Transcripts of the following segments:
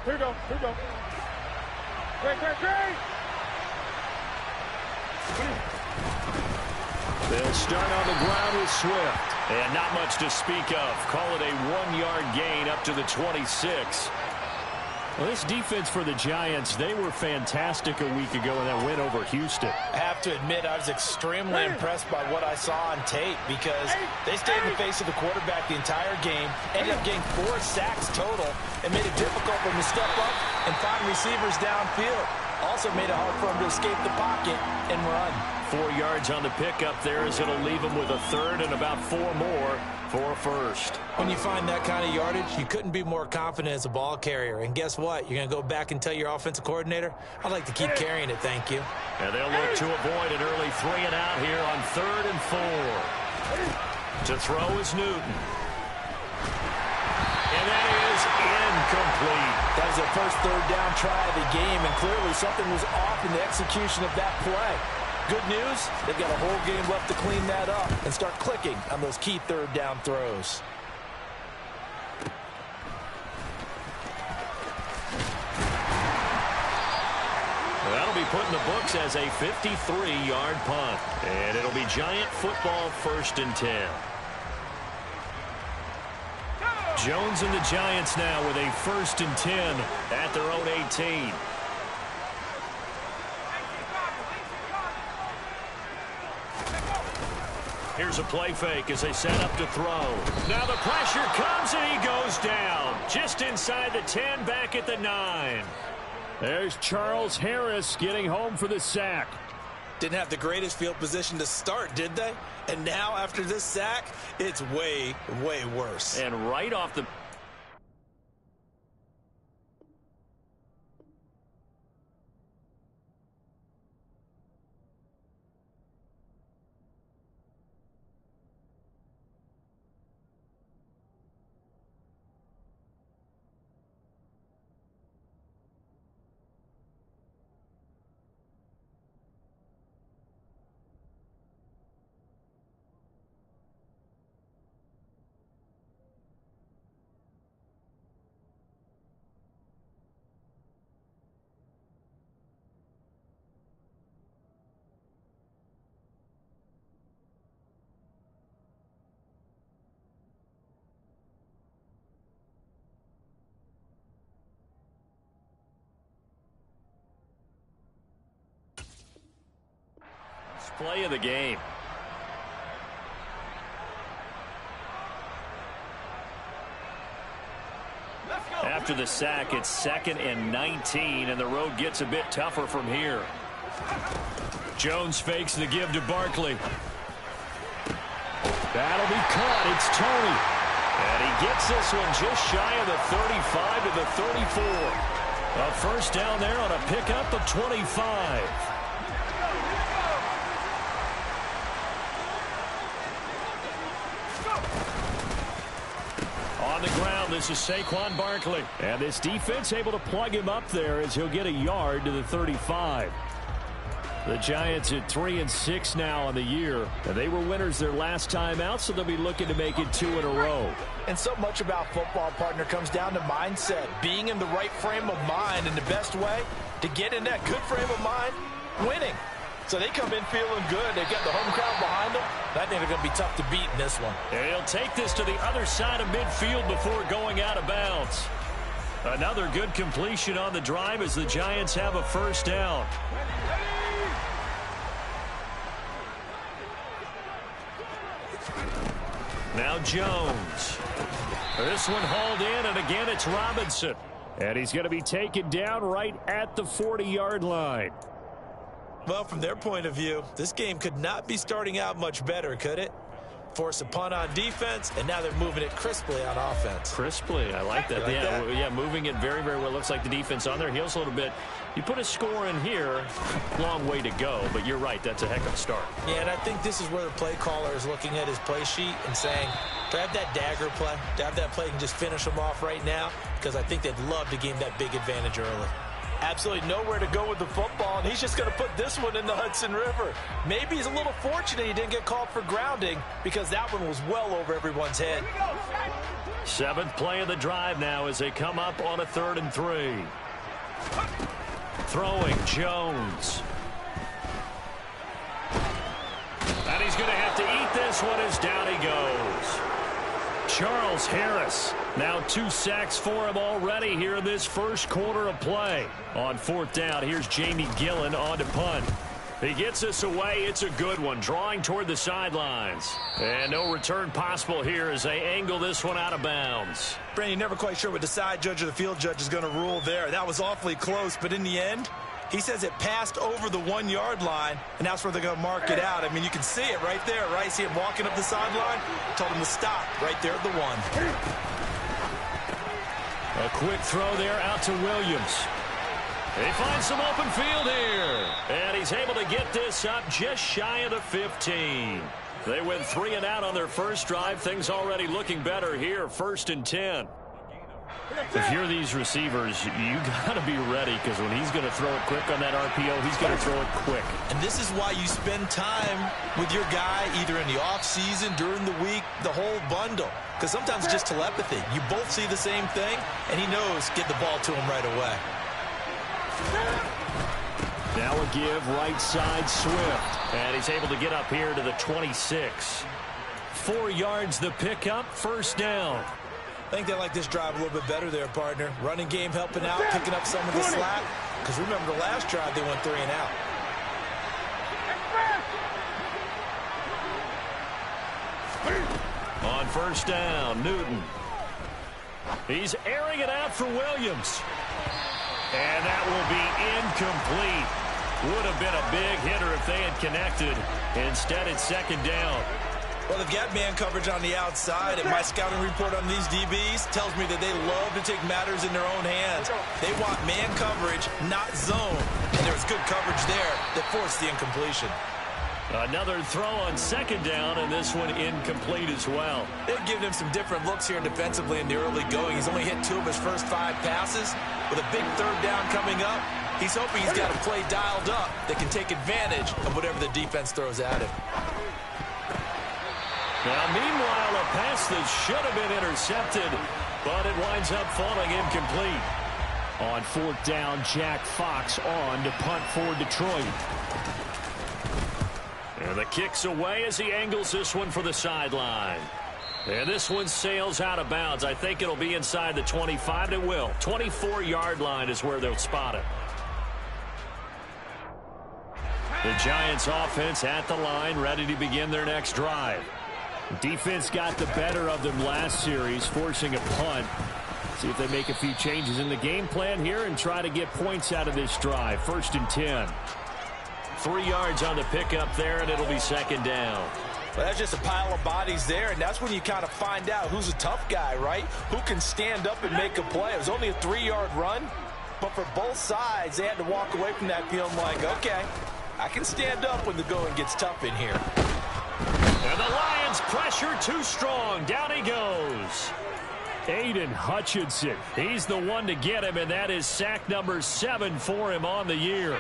Here we go. Here we go. Great. They'll start on the ground with Swift. And not much to speak of. Call it a 1-yard gain up to the 26. Well, this defense for the Giants, they were fantastic a week ago in that win over Houston. I have to admit, I was extremely impressed by what I saw on tape because they stayed in the face of the quarterback the entire game, ended up getting 4 sacks total, and made it difficult for him to step up and find receivers downfield. Also made it hard for him to escape the pocket and run. 4 yards on the pickup there as it'll leave him with a third and about 4 more for a first. When you find that kind of yardage, you couldn't be more confident as a ball carrier. And guess what? You're going to go back and tell your offensive coordinator, I'd like to keep carrying it, thank you. And they'll look to avoid an early 3 and out here on 3rd and 4. To throw is Newton. And that is incomplete. That was their first 3rd down try of the game, and clearly something was off in the execution of that play. Good news, they've got a whole game left to clean that up and start clicking on those key 3rd down throws. That'll be put in the books as a 53-yard punt. And it'll be Giant football 1st and 10. Jones and the Giants now with a 1st and 10 at their own 18. Here's a play fake as they set up to throw. Now the pressure comes and he goes down. Just inside the 10, back at the 9. There's Charles Harris getting home for the sack. Didn't have the greatest field position to start, did they? And now after this sack, it's way, way worse. And right off the... Play of the game. After the sack, it's 2nd and 19, and the road gets a bit tougher from here. Jones fakes the give to Barkley. That'll be caught. It's Tony. And he gets this one just shy of the 35 to the 34. A first down there on a pickup of 25. On the ground, this is Saquon Barkley. And this defense able to plug him up there as he'll get a yard to the 35. The Giants at 3-6 now on the year. And they were winners their last time out, so they'll be looking to make it 2 in a row. And so much about football, partner, comes down to mindset. Being in the right frame of mind, and the best way to get in that good frame of mind, winning. So they come in feeling good. They've got the home crowd behind them. I think they're going to be tough to beat in this one. And he'll take this to the other side of midfield before going out of bounds. Another good completion on the drive as the Giants have a first down. Now Jones. This one hauled in, and again it's Robinson. And he's going to be taken down right at the 40-yard line. Well, from their point of view, this game could not be starting out much better, could it? Force a punt on defense, and now they're moving it crisply on offense. Crisply, I like that. Yeah, moving it very, very well. Looks like the defense on their heels a little bit. You put a score in here, long way to go, but you're right, that's a heck of a start. Yeah, and I think this is where the play caller is looking at his play sheet and saying, do I have that dagger play? Do I have that play and just finish them off right now? Because I think they'd love to gain that big advantage early. Absolutely nowhere to go with the football, and he's just going to put this one in the Hudson River. Maybe he's a little fortunate he didn't get called for grounding because that one was well over everyone's head. 7th play of the drive now as they come up on a 3rd and 3. Throwing Jones. And he's going to have to eat this one as down he goes. Charles Harris, now 2 sacks for him already here in this first quarter of play. On 4th down, here's Jamie Gillen on to punt. He gets us away. It's a good one, drawing toward the sidelines. And no return possible here as they angle this one out of bounds. Brandon, you're never quite sure what the side judge or the field judge is going to rule there. That was awfully close, but in the end, he says it passed over the 1-yard line, and that's where they're going to mark it out. I mean, you can see it right there, right? See him walking up the sideline? Told him to stop right there at the 1. A quick throw there out to Williams. He finds some open field here. And he's able to get this up just shy of the 15. They went 3 and out on their first drive. Things already looking better here. 1st and 10. If you're these receivers, you got to be ready because when he's going to throw it quick on that RPO, he's going to throw it quick. And this is why you spend time with your guy either in the offseason, during the week, the whole bundle. Because sometimes it's just telepathy. You both see the same thing, and he knows get the ball to him right away. Now a give right side Swift. And he's able to get up here to the 26. 4 yards the pickup, 1st down. I think they like this drive a little bit better there, partner. Running game helping out, picking up some of the slack. Because remember the last drive, they went 3 and out. On 1st down, Newton. He's airing it out for Williams. And that will be incomplete. Would have been a big hitter if they had connected. Instead, it's 2nd down. Well, they've got man coverage on the outside, and my scouting report on these DBs tells me that they love to take matters in their own hands. They want man coverage, not zone, and there was good coverage there that forced the incompletion. Another throw on 2nd down, and this one incomplete as well. They've given him some different looks here defensively in the early going. He's only hit 2 of his first 5 passes. With a big 3rd down coming up, he's hoping he's got a play dialed up that can take advantage of whatever the defense throws at him. Now, meanwhile, a pass that should have been intercepted, but it winds up falling incomplete. On 4th down, Jack Fox on to punt for Detroit. And the kick's away as he angles this one for the sideline. And this one sails out of bounds. I think it'll be inside the 25. It will. 24-yard line is where they'll spot it. The Giants offense at the line, ready to begin their next drive. Defense got the better of them last series, forcing a punt. See if they make a few changes in the game plan here and try to get points out of this drive. 1st and 10. 3 yards on the pickup there, and it'll be 2nd down. Well, that's just a pile of bodies there, and that's when you kind of find out who's a tough guy, right? Who can stand up and make a play. It was only a 3-yard run, but for both sides, they had to walk away from that feeling like, okay, I can stand up when the going gets tough in here. And the Lions pressure too strong. Down he goes. Aiden Hutchinson. He's the one to get him, and that is sack number 7 for him on the year.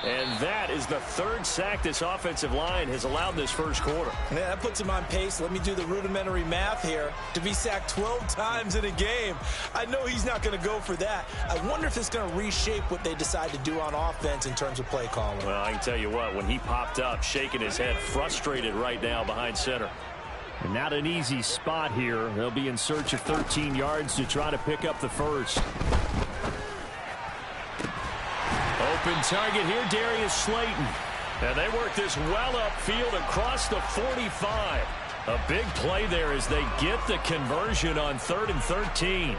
And that is the 3rd sack this offensive line has allowed this first quarter. Yeah, that puts him on pace. Let me do the rudimentary math here. To be sacked 12 times in a game, I know he's not going to go for that. I wonder if it's going to reshape what they decide to do on offense in terms of play calling. Well, I can tell you what, when he popped up, shaking his head, frustrated right now behind center. And not an easy spot here. They'll be in search of 13 yards to try to pick up the first. Open target here, Darius Slayton. And they work this well upfield across the 45. A big play there as they get the conversion on 3rd and 13.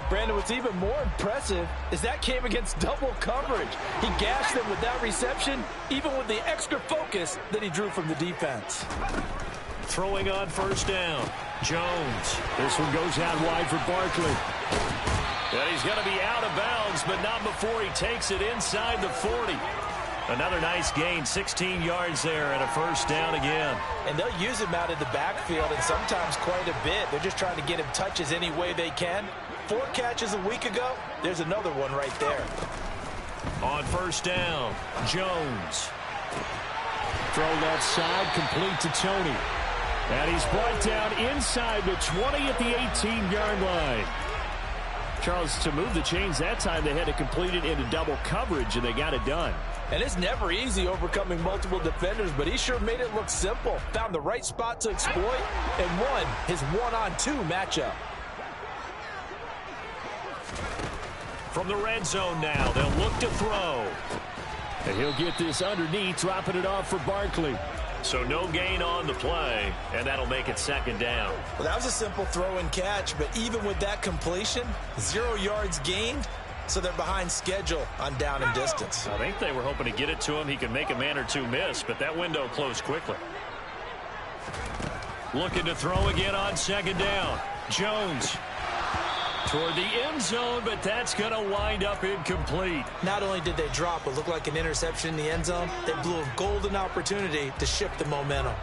Brandon, what's even more impressive is that came against double coverage. He gashed them with that reception, even with the extra focus that he drew from the defense. Throwing on 1st down. Jones. This one goes out wide for Barkley. And he's going to be out of bounds, but not before he takes it inside the 40. Another nice gain, 16 yards there, and a 1st down again. And they'll use him out of the backfield, and sometimes quite a bit. They're just trying to get him touches any way they can. 4 catches a week ago. There's another one right there. On first down, Jones. Throw left side, complete to Tony. And he's brought down inside the 20 at the 18-yard line. Charles, to move the chains that time, they had to complete it into double coverage, and they got it done. And it's never easy overcoming multiple defenders, but he sure made it look simple. Found the right spot to exploit and won his one-on-two matchup. From the red zone now, they'll look to throw. And he'll get this underneath, dropping it off for Barkley. So no gain on the play, and that'll make it second down. Well, that was a simple throw and catch, but even with that completion, 0 yards gained, so they're behind schedule on down and distance. I think they were hoping to get it to him. He could make a man or two miss, but that window closed quickly. Looking to throw again on second down. Jones toward the end zone, but that's going to wind up incomplete. Not only did they drop what looked like an interception in the end zone, they blew a golden opportunity to shift the momentum.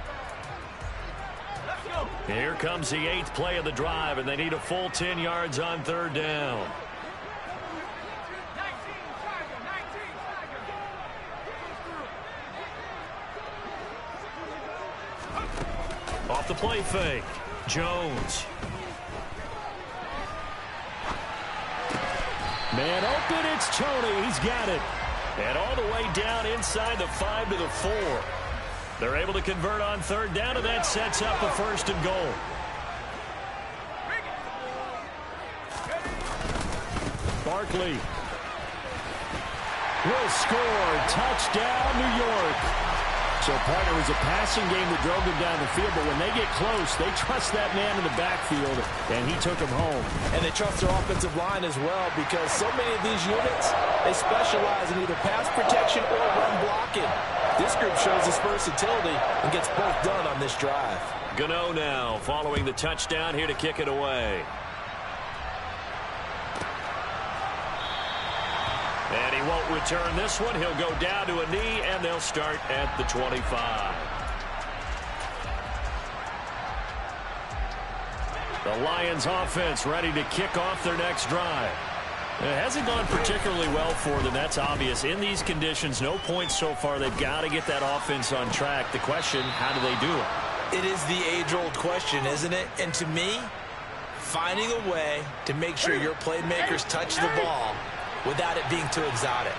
Here comes the 8th play of the drive, and they need a full 10 yards on third down. Off the play fake, Jones. Man open, it's Tony. He's got it. And all the way down inside the 5 to the 4. They're able to convert on third down, and that sets up a first and goal. Barkley will score. Touchdown, New York. So, partner, it was a passing game that drove them down the field, but when they get close, they trust that man in the backfield, and he took him home. And they trust their offensive line as well, because so many of these units, they specialize in either pass protection or run blocking. This group shows its versatility and gets both done on this drive. Gano now following the touchdown here to kick it away. And he won't return this one. He'll go down to a knee, and they'll start at the 25. The Lions offense ready to kick off their next drive. It hasn't gone particularly well for them. That's obvious. In these conditions, no points so far. They've got to get that offense on track. The question, how do they do it? It is the age-old question, isn't it? And to me, finding a way to make sure your playmakers touch the ball without it being too exotic.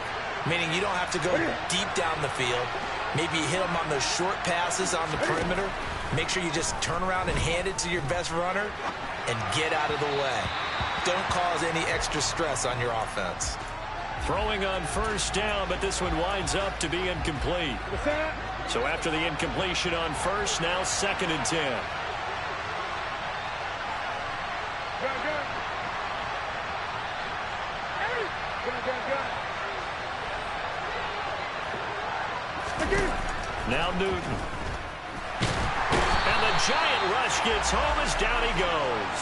Meaning you don't have to go deep down the field. Maybe you hit them on those short passes on the perimeter. Make sure you just turn around and hand it to your best runner and get out of the way. Don't cause any extra stress on your offense. Throwing on first down, but this one winds up to be incomplete. So after the incompletion on first, now 2nd and 10. Now Newton. And the giant rush gets home as down he goes.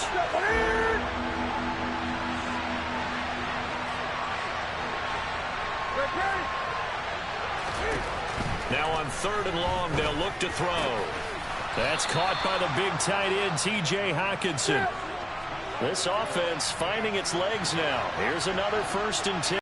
Now on 3rd and long, they'll look to throw. That's caught by the big tight end, T.J. Hockenson. This offense finding its legs now. Here's another 1st and 10.